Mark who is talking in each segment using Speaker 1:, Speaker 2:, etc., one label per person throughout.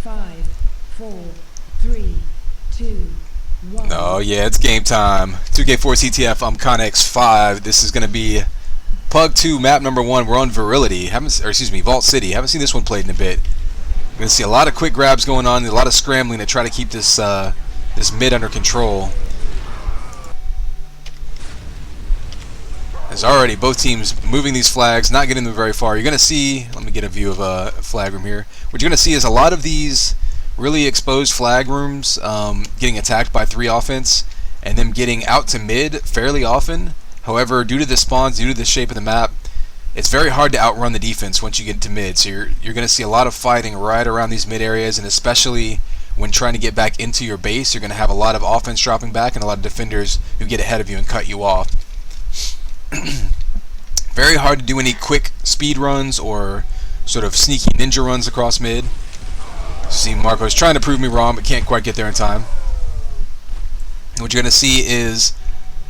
Speaker 1: 5, 4, 3, 2, 1.
Speaker 2: Oh yeah, it's game time. 2K4 CTF, I'm Connex5. This is going to be PUG 2, map number 1. We're on Virility. Vault City. Haven't seen this one played in a bit. We're going to see a lot of quick grabs going on, a lot of scrambling to try to keep this this mid under control. There's already both teams moving these flags, not getting them very far. You're going to see, let me get a view of a flag room here. What you're going to see is a lot of these really exposed flag rooms getting attacked by 3 offense and them getting out to mid fairly often. However, due to the spawns, due to the shape of the map, it's very hard to outrun the defense once you get to mid. So you're going to see a lot of fighting right around these mid areas, and especially when trying to get back into your base, you're going to have a lot of offense dropping back and a lot of defenders who get ahead of you and cut you off. Very hard to do any quick speed runs or sort of sneaky ninja runs across mid. See, Marco's trying to prove me wrong, but can't quite get there in time. And what you're going to see is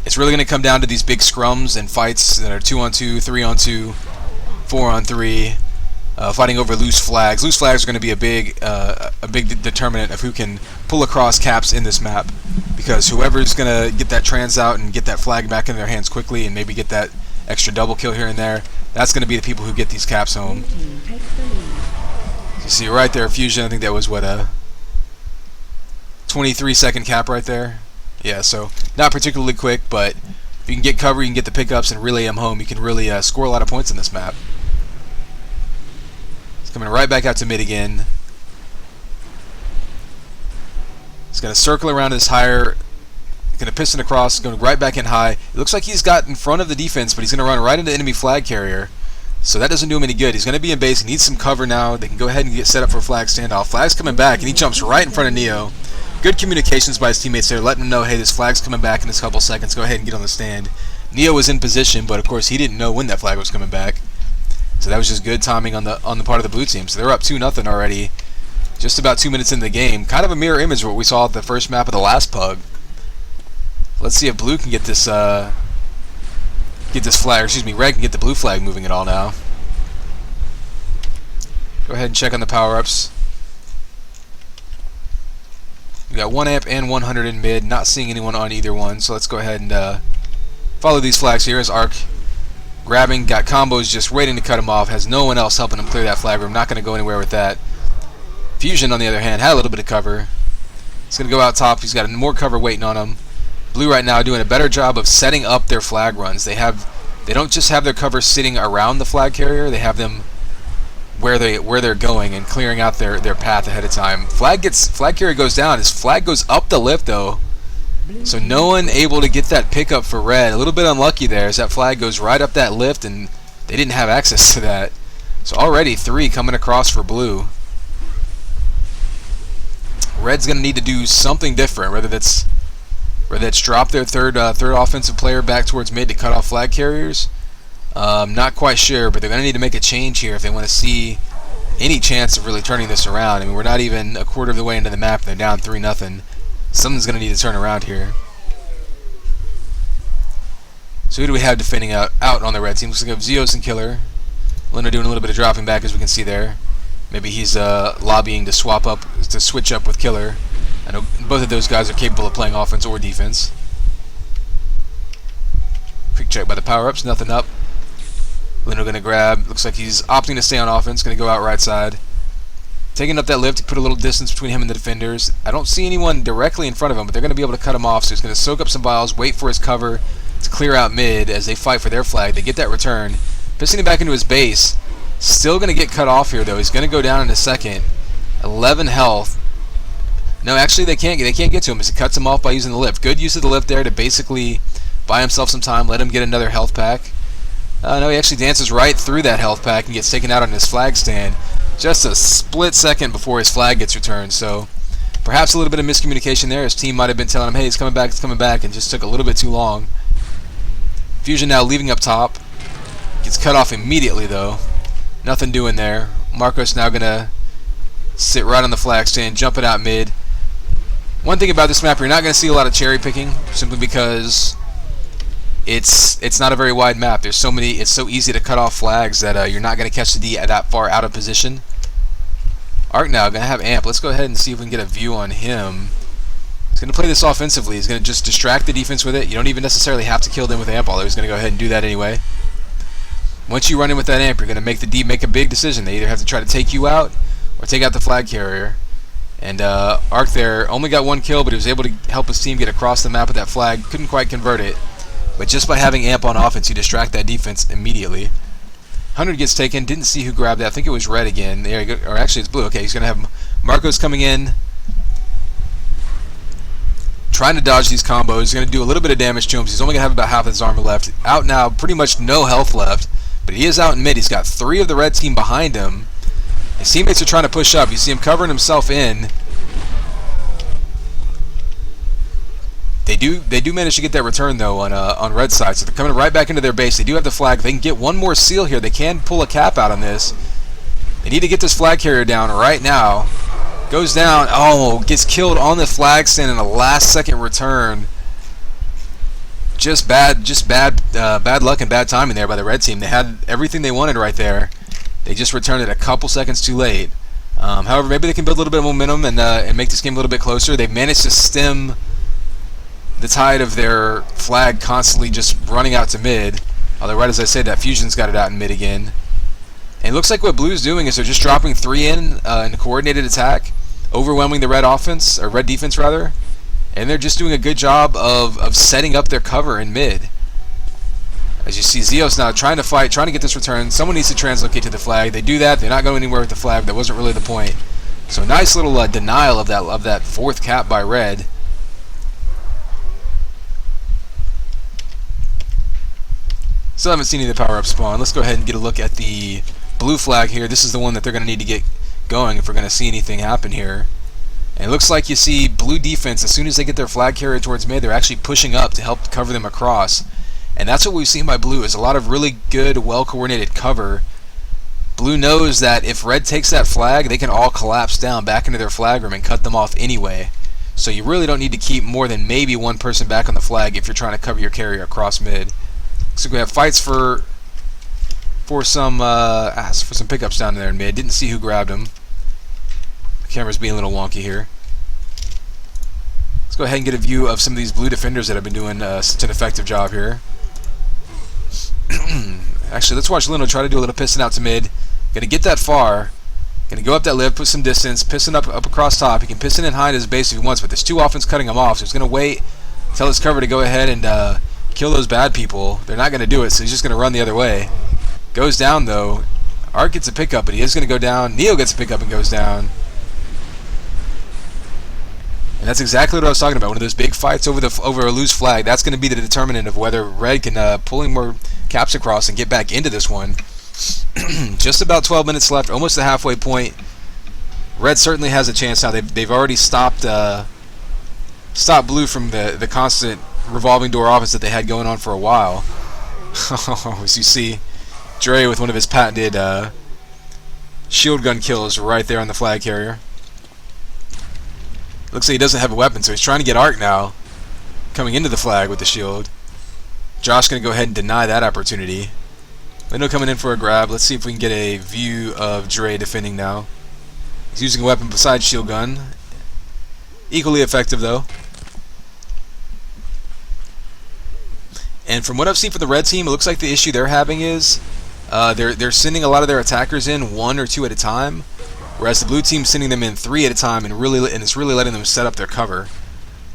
Speaker 2: it's really going to come down to these big scrums and fights that are 2-on-2, 3-on-2, 4-on-3, fighting over loose flags. Loose flags are going to be a big determinant of who can pull across caps in this map, because whoever's going to get that trans out and get that flag back in their hands quickly and maybe get that extra double kill here and there, that's going to be the people who get these caps home. You see right there, Fusion, I think that was what, a 23-second cap right there? Yeah, so not particularly quick, but if you can get cover, you can get the pickups and really am home, you can really score a lot of points in this map. It's coming right back out to mid again. He's going to circle around this higher, going to piston across, going right back in high. It looks like he's got in front of the defense, but he's going to run right into enemy flag carrier. So that doesn't do him any good. He's going to be in base. He needs some cover now. They can go ahead and get set up for a flag standoff. Flag's coming back, and he jumps right in front of Neo. Good communications by his teammates there, letting him know, hey, this flag's coming back in this couple seconds. Go ahead and get on the stand. Neo was in position, but of course he didn't know when that flag was coming back. So that was just good timing on the part of the blue team. So they're up 2-0 already. Just about 2 minutes in the game. Kind of a mirror image of what we saw at the first map of the last PUG. Let's see if blue can get this flag, red can get the blue flag moving at all now. Go ahead and check on the power-ups. We got 1 amp and 100 in mid, not seeing anyone on either one, so let's go ahead and follow these flags here as Arc grabbing, got combos just waiting to cut him off, has no one else helping him clear that flag room, not going to go anywhere with that. Fusion, on the other hand, had a little bit of cover. He's going to go out top, he's got more cover waiting on him. Blue right now doing a better job of setting up their flag runs. They don't just have their cover sitting around the flag carrier, they have them where they're going and clearing out their path ahead of time. Flag carrier goes down. His flag goes up the lift though, so no one able to get that pickup for red. A little bit unlucky there as that flag goes right up that lift and they didn't have access to that. So already 3 coming across for blue. Red's gonna need to do something different, whether that's drop their third offensive player back towards mid to cut off flag carriers. Not quite sure, but they're going to need to make a change here if they want to see any chance of really turning this around. I mean, we're not even a quarter of the way into the map and they're down 3-0. Something's going to need to turn around here. So who do we have defending out on the red team? Looks like we have Xios and Killer. Lino doing a little bit of dropping back, as we can see there. Maybe he's lobbying to switch up with Killer. I know both of those guys are capable of playing offense or defense. Quick check by the power-ups, nothing up. Lino going to grab, looks like he's opting to stay on offense, going to go out right side. Taking up that lift to put a little distance between him and the defenders. I don't see anyone directly in front of him, but they're going to be able to cut him off, so he's going to soak up some vials, wait for his cover to clear out mid as they fight for their flag. They get that return. Pissing him back into his base. Still going to get cut off here, though. He's going to go down in a second. 11 health. No, actually they can't get to him as he cuts him off by using the lift. Good use of the lift there to basically buy himself some time, let him get another health pack. No, he actually dances right through that health pack and gets taken out on his flag stand just a split second before his flag gets returned. So perhaps a little bit of miscommunication there. His team might have been telling him, hey, it's coming back, and just took a little bit too long. Fusion now leaving up top. Gets cut off immediately though. Nothing doing there. Marcos now going to sit right on the flag stand, jumping out mid. One thing about this map, you're not going to see a lot of cherry picking, simply because it's not a very wide map. There's so many. It's so easy to cut off flags that you're not going to catch the D that far out of position. Arc now going to have amp. Let's go ahead and see if we can get a view on him. He's going to play this offensively. He's going to just distract the defense with it. You don't even necessarily have to kill them with amp, although he's going to go ahead and do that anyway. Once you run in with that amp, you're going to make the D make a big decision. They either have to try to take you out or take out the flag carrier. And Arc there only got 1 kill, but he was able to help his team get across the map with that flag. Couldn't quite convert it. But just by having amp on offense, you distract that defense immediately. 100 gets taken. Didn't see who grabbed that. I think it was red again. There you go. Or actually, it's blue. Okay, he's going to have Marcos coming in, trying to dodge these combos. He's going to do a little bit of damage to him. He's only going to have about half of his armor left. Out now, pretty much no health left. But he is out in mid. He's got 3 of the red team behind him. His teammates are trying to push up. You see him covering himself in. They do manage to get that return though on red side, so they're coming right back into their base. They do have the flag. They can get one more seal here. They can pull a cap out on this. They need to get this flag carrier down right now. Goes down. Oh, gets killed on the flag stand in a last-second return. Just bad luck and bad timing there by the red team. They had everything they wanted right there. They just returned it a couple seconds too late. However, maybe they can build a little bit of momentum and make this game a little bit closer. They've managed to stem the tide of their flag constantly just running out to mid. Although, right as I said, that Fusion's got it out in mid again. And it looks like what Blue's doing is they're just dropping 3 in a coordinated attack, overwhelming the red offense, or red defense rather. And they're just doing a good job of setting up their cover in mid. As you see, Xios now trying to fight, trying to get this return. Someone needs to translocate to the flag. They do that. They're not going anywhere with the flag. That wasn't really the point. So nice little denial of that 4th cap by red. Still haven't seen any of the power-up spawn. Let's go ahead and get a look at the blue flag here. This is the one that they're going to need to get going if we're going to see anything happen here. And it looks like you see blue defense, as soon as they get their flag carrier towards mid, they're actually pushing up to help cover them across. And that's what we've seen by blue, is a lot of really good, well-coordinated cover. Blue knows that if red takes that flag, they can all collapse down back into their flag room and cut them off anyway. So you really don't need to keep more than maybe 1 person back on the flag if you're trying to cover your carrier across mid. So we have fights for some pickups down there in mid. Didn't see who grabbed them. The camera's being a little wonky here. Let's go ahead and get a view of some of these blue defenders that have been doing such an effective job here. Actually, let's watch Lino try to do a little piston out to mid. Gonna get that far. Gonna go up that lift, put some distance, piston up across top. He can piston in high at his base if he wants, but there's 2 offense cutting him off, so he's gonna wait until his cover to go ahead and kill those bad people. They're not going to do it, so he's just going to run the other way. Goes down, though. Arc gets a pickup, but he is going to go down. Neo gets a pickup and goes down. And that's exactly what I was talking about. One of those big fights over a loose flag. That's going to be the determinant of whether red can pull any more caps across and get back into this one. Just about 12 minutes left, almost the halfway point. Red certainly has a chance now. They've already stopped blue from the constant revolving door offense that they had going on for a while. As you see, Dray with one of his patented shield gun kills right there on the flag carrier. Looks like he doesn't have a weapon, so he's trying to get Arc now, coming into the flag with the shield. Josh going to go ahead and deny that opportunity. Lino coming in for a grab. Let's see if we can get a view of Dray defending now. He's using a weapon besides shield gun. Equally effective, though. And from what I've seen for the red team, it looks like the issue they're having is they're sending a lot of their attackers in 1 or 2 at a time, whereas the blue team's sending them in 3 at a time, and it's really letting them set up their cover.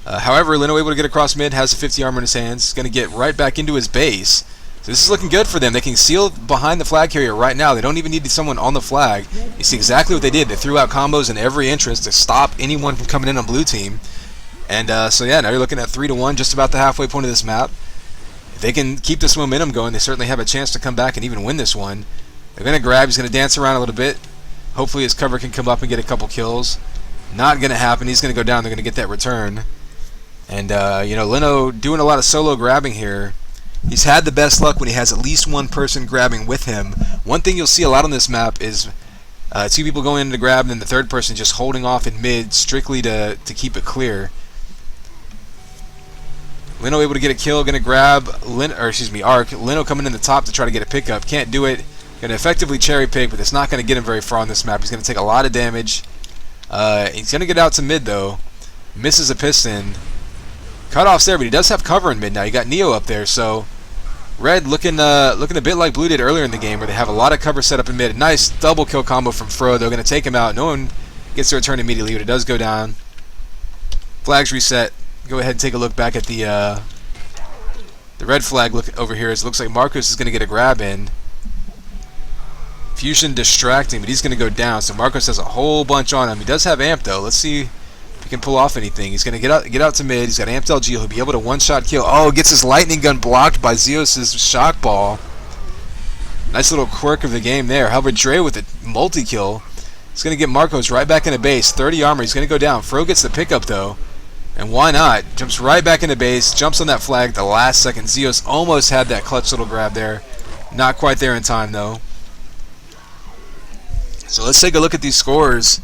Speaker 2: However, Lino able to get across mid, has the 50 armor in his hands, going to get right back into his base. So this is looking good for them. They can seal behind the flag carrier right now. They don't even need someone on the flag. You see exactly what they did. They threw out combos in every entrance to stop anyone from coming in on blue team. And so yeah, now you're looking at 3-1, just about the halfway point of this map. If they can keep this momentum going, they certainly have a chance to come back and even win this one. They're going to grab. He's going to dance around a little bit. Hopefully his cover can come up and get a couple kills. Not going to happen. He's going to go down. They're going to get that return. And, Lino doing a lot of solo grabbing here. He's had the best luck when he has at least 1 person grabbing with him. One thing you'll see a lot on this map is 2 people going in to grab, and then the 3rd person just holding off in mid strictly to keep it clear. Lino able to get a kill, going to grab Arc. Lino coming in the top to try to get a pickup. Can't do it. Going to effectively cherry pick, but it's not going to get him very far on this map. He's going to take a lot of damage. He's going to get out to mid, though. Misses a piston. Cutoff's there, but he does have cover in mid now. You got Neo up there, so Red looking a bit like Blue did earlier in the game, where they have a lot of cover set up in mid. A nice double kill combo from Fro. They're going to take him out. No one gets to return immediately, but it does go down. Flags reset. Go ahead and take a look back at the red flag look over here. It looks like Marcos is going to get a grab in. Fusion distracting, but he's going to go down. So Marcos has a whole bunch on him. He does have amp though. Let's see if he can pull off anything. He's going to get out to mid. He's got amped LG. He'll be able to one-shot kill. Oh, gets his lightning gun blocked by Xios' shock ball. Nice little quirk of the game there. However, Dray with a multi-kill. He's going to get Marcos right back into base. 30 armor. He's going to go down. Fro gets the pickup though. And why not? Jumps right back into base. Jumps on that flag at the last second. Xios almost had that clutch little grab there. Not quite there in time though. So let's take a look at these scores.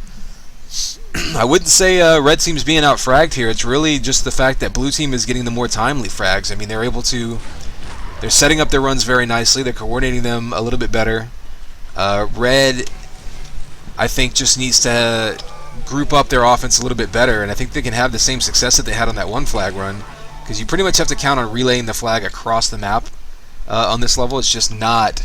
Speaker 2: I wouldn't say red team's being out fragged here. It's really just the fact that blue team is getting the more timely frags. I mean, they're setting up their runs very nicely. They're coordinating them a little bit better. Red, I think, just needs to group up their offense a little bit better, and I think they can have the same success that they had on that one flag run, because you pretty much have to count on relaying the flag across the map on this level. It's just not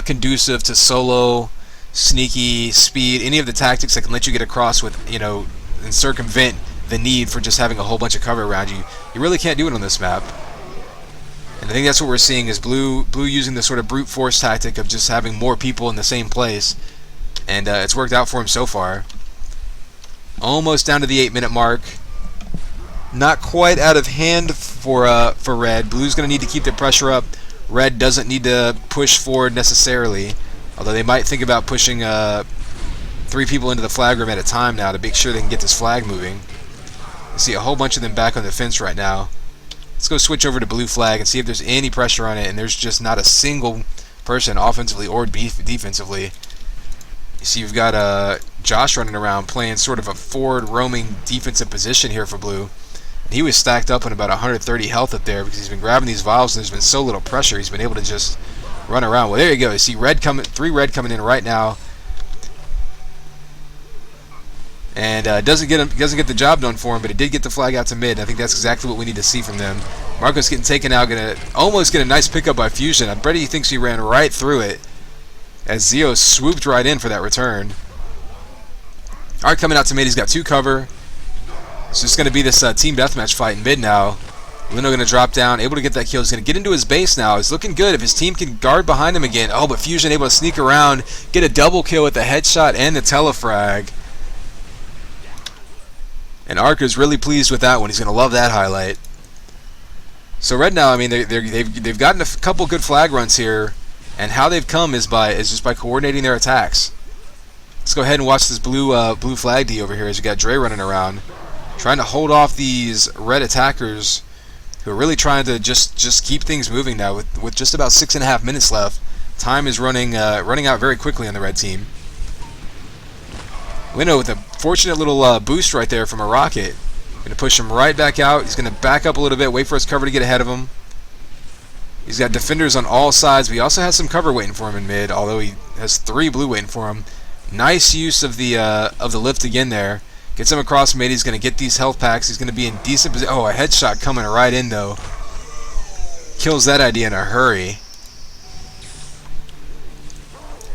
Speaker 2: conducive to solo, sneaky, speed, any of the tactics that can let you get across with, and circumvent the need for just having a whole bunch of cover around you. You really can't do it on this map. And I think that's what we're seeing is blue using the sort of brute force tactic of just having more people in the same place. And it's worked out for him so far. Almost down to the 8-minute mark. Not quite out of hand for red. Blue's going to need to keep the pressure up. Red doesn't need to push forward necessarily. Although they might think about pushing 3 people into the flag room at a time now to make sure they can get this flag moving. I see a whole bunch of them back on the fence right now. Let's go switch over to blue flag and see if there's any pressure on it, and there's just not a single person offensively or defensively. You see you've got Josh running around playing sort of a forward roaming defensive position here for blue. And he was stacked up on about 130 health up there because he's been grabbing these vials and there's been so little pressure he's been able to just run around. Well, there you go. You see 3 red coming in right now. And doesn't get the job done for him, but it did get the flag out to mid. I think that's exactly what we need to see from them. Marcos getting taken out, gonna almost get a nice pickup by Fusion. I bet he thinks he ran right through it as Xios swooped right in for that return. Alright, coming out to mid. He's got 2 cover. It's just going to be this team deathmatch fight in mid now. Lino going to drop down, able to get that kill. He's going to get into his base now. He's looking good if his team can guard behind him again. Oh, but Fusion able to sneak around, get a double kill with the headshot and the telefrag. And Ark is really pleased with that one. He's going to love that highlight. So red now, I mean, they've gotten a couple good flag runs here, and how they've come is just by coordinating their attacks. Let's go ahead and watch this blue flag D over here as you got Dray running around, trying to hold off these red attackers who are really trying to just keep things moving now with just about 6.5 minutes left. Time is running out very quickly on the red team. Lino with a fortunate little boost right there from a rocket. Going to push him right back out. He's going to back up a little bit, wait for his cover to get ahead of him. He's got defenders on all sides, but he also has some cover waiting for him in mid, although he has 3 blue waiting for him. Nice use of the lift again there. Gets him across mid. He's going to get these health packs. He's going to be in decent position. Oh, a headshot coming right in, though. Kills that idea in a hurry.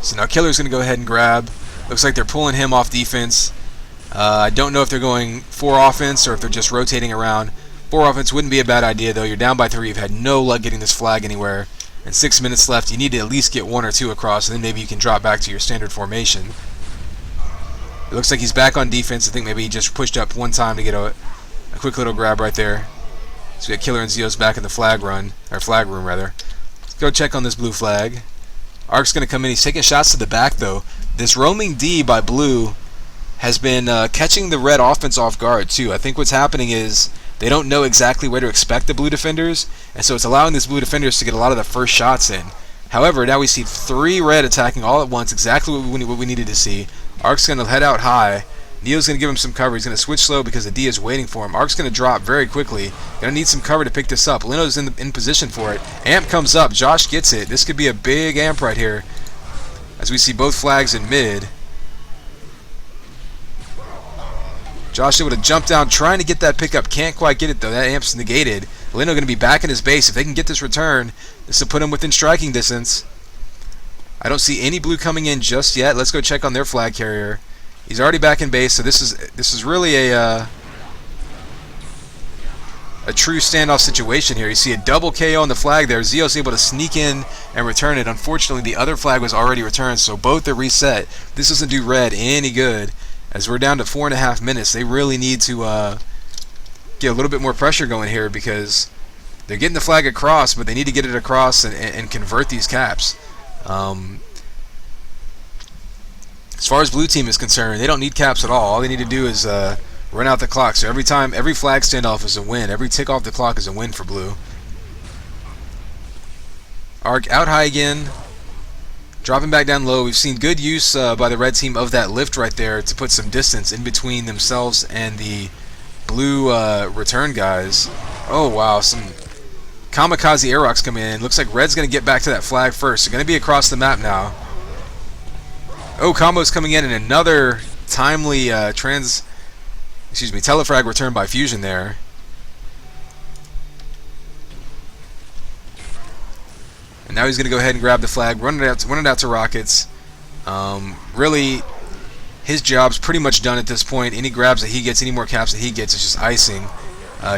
Speaker 2: So now Killer's going to go ahead and grab. Looks like they're pulling him off defense. I don't know if they're going 4 offense or if they're just rotating around. 4 offense wouldn't be a bad idea, though. You're down by 3. You've had no luck getting this flag anywhere. And 6 minutes left. You need to at least get 1 or 2 across, and then maybe you can drop back to your standard formation. It looks like he's back on defense. I think maybe he just pushed up 1 time to get a quick little grab right there. So we got Killer and Xios back in the flag room, rather. Let's go check on this blue flag. Ark's going to come in. He's taking shots to the back, though. This roaming D by blue has been catching the red offense off guard, too. I think what's happening is they don't know exactly where to expect the blue defenders, and so it's allowing these blue defenders to get a lot of the first shots in. However, now we see 3 red attacking all at once, exactly what we needed to see. Ark's going to head out high. Neo's going to give him some cover. He's going to switch slow because the D is waiting for him. Ark's going to drop very quickly. Going to need some cover to pick this up. Lino's in position for it. Amp comes up. Josh gets it. This could be a big amp right here as we see both flags in mid. Josh able to jump down, trying to get that pickup. Can't quite get it, though. That amp's negated. Lino going to be back in his base. If they can get this return, this will put him within striking distance. I don't see any blue coming in just yet. Let's go check on their flag carrier. He's already back in base, so this is really a true standoff situation here. You see a double KO on the flag there. Xios able to sneak in and return it. Unfortunately, the other flag was already returned, so both are reset. This doesn't do red any good. As we're down to 4.5 minutes, they really need to get a little bit more pressure going here, because they're getting the flag across, but they need to get it across and convert these caps. As far as blue team is concerned, they don't need caps at all. All they need to do is run out the clock. So every flag standoff is a win. Every tick off the clock is a win for blue. Arc out high again. Dropping back down low. We've seen good use by the red team of that lift right there to put some distance in between themselves and the blue return guys. Oh, wow. Some kamikaze air rocks coming in. Looks like red's going to get back to that flag first. They're going to be across the map now. Oh, combo's coming in, and another timely telefrag return by Fusion there. And now he's going to go ahead and grab the flag, run it out to Rockets. Really, his job's pretty much done at this point. Any grabs that he gets, any more caps that he gets, is just icing.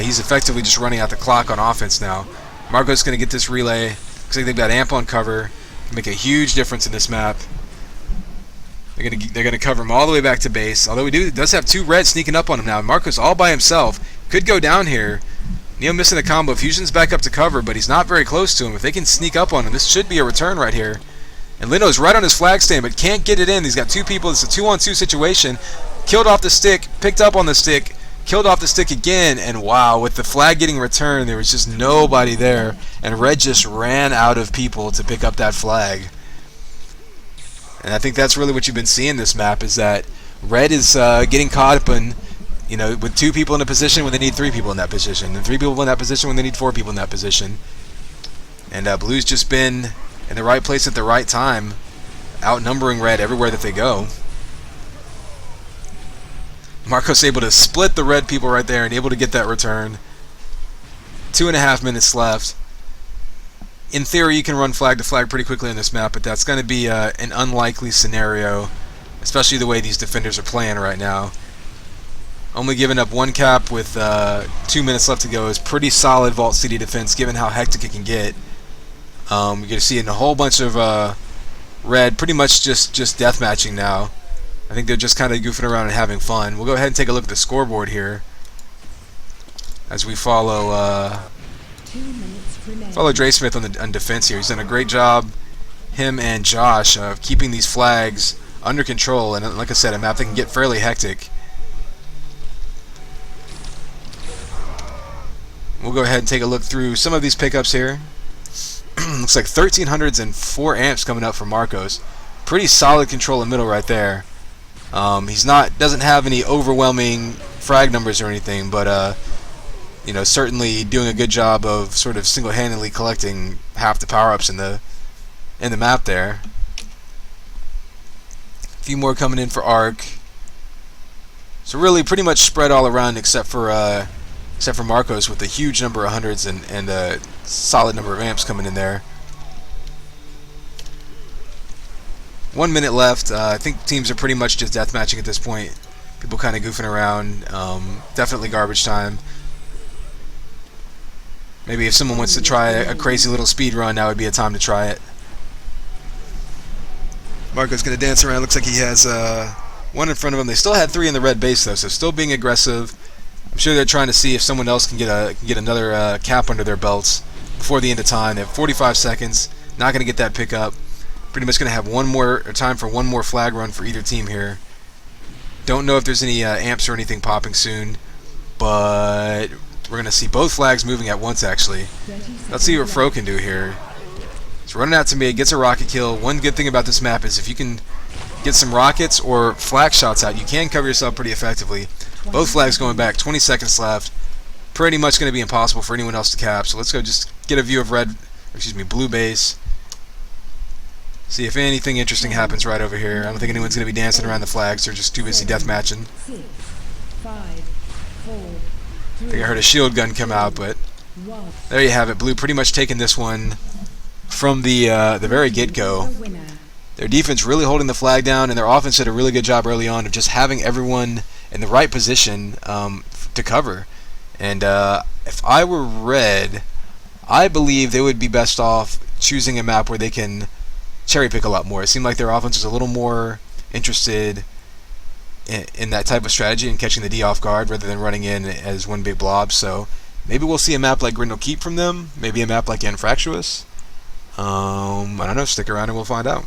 Speaker 2: He's effectively just running out the clock on offense now. Marco's going to get this relay. Looks like they've got amp on cover. Make a huge difference in this map. They're gonna cover him all the way back to base. Although it does have two reds sneaking up on him now. Marco's all by himself. Could go down here. Neo missing the combo. Fusion's back up to cover, but he's not very close to him. If they can sneak up on him, this should be a return right here. And Lino's right on his flag stand, but can't get it in. He's got two people. It's a 2-on-2 situation. Killed off the stick. Picked up on the stick. Killed off the stick again. And wow, with the flag getting returned, there was just nobody there. And red just ran out of people to pick up that flag. And I think that's really what you've been seeing this map, is that red is getting caught up in, with two people in a position when they need three people in that position, and three people in that position when they need four people in that position. And blue's just been in the right place at the right time, outnumbering red everywhere that they go. Marco's able to split the red people right there and able to get that return. 2.5 minutes left. In theory, you can run flag to flag pretty quickly on this map, but that's going to be an unlikely scenario, especially the way these defenders are playing right now. Only giving up one cap with 2 minutes left to go is pretty solid Vault City defense, given how hectic it can get. You're going to see in a whole bunch of red pretty much just deathmatching now. I think they're just kind of goofing around and having fun. We'll go ahead and take a look at the scoreboard here as we follow Dray Smith on defense here. He's done a great job, him and Josh, of keeping these flags under control. And like I said, a map that can get fairly hectic. We'll go ahead and take a look through some of these pickups here. Looks like 1300s and 4 amps coming up from Marcos. Pretty solid control in the middle right there. Doesn't have any overwhelming frag numbers or anything, but certainly doing a good job of sort of single-handedly collecting half the power-ups in the map there. A few more coming in for Arc. So really pretty much spread all around except for Marcos, with a huge number of hundreds and a solid number of amps coming in there. 1 minute left. I think teams are pretty much just deathmatching at this point. People kind of goofing around. Definitely garbage time. Maybe if someone wants to try a crazy little speed run, now would be a time to try it. Marco's going to dance around. Looks like he has one in front of him. They still had 3 in the red base, though, so still being aggressive. I'm sure they're trying to see if someone else can get another cap under their belts before the end of time. They have 45 seconds. Not going to get that pickup. Pretty much going to have time for one more flag run for either team here. Don't know if there's any amps or anything popping soon, but we're going to see both flags moving at once, actually. Let's see what Fro can do here. He's running out to me, gets a rocket kill. One good thing about this map is if you can get some rockets or flag shots out, you can cover yourself pretty effectively. Both flags going back, 20 seconds left. Pretty much going to be impossible for anyone else to cap, so let's go just get a view of blue base. See if anything interesting happens right over here. I don't think anyone's going to be dancing around the flags. They're just too busy deathmatching.
Speaker 1: 5, 4,
Speaker 2: I
Speaker 1: 3,
Speaker 2: think I heard a shield gun come out, but
Speaker 1: 1.
Speaker 2: there you have it. Blue pretty much taking this one from the very get-go.
Speaker 1: The winner.
Speaker 2: Their defense really holding the flag down, and their offense did a really good job early on of just having everyone in the right position to cover. And if I were red, I believe they would be best off choosing a map where they can cherry pick a lot more. It seemed like their offense was a little more interested in that type of strategy and catching the D off guard rather than running in as one big blob. So maybe we'll see a map like Grindel Keep from them, maybe a map like Anfractuous. I don't know, stick around and we'll find out.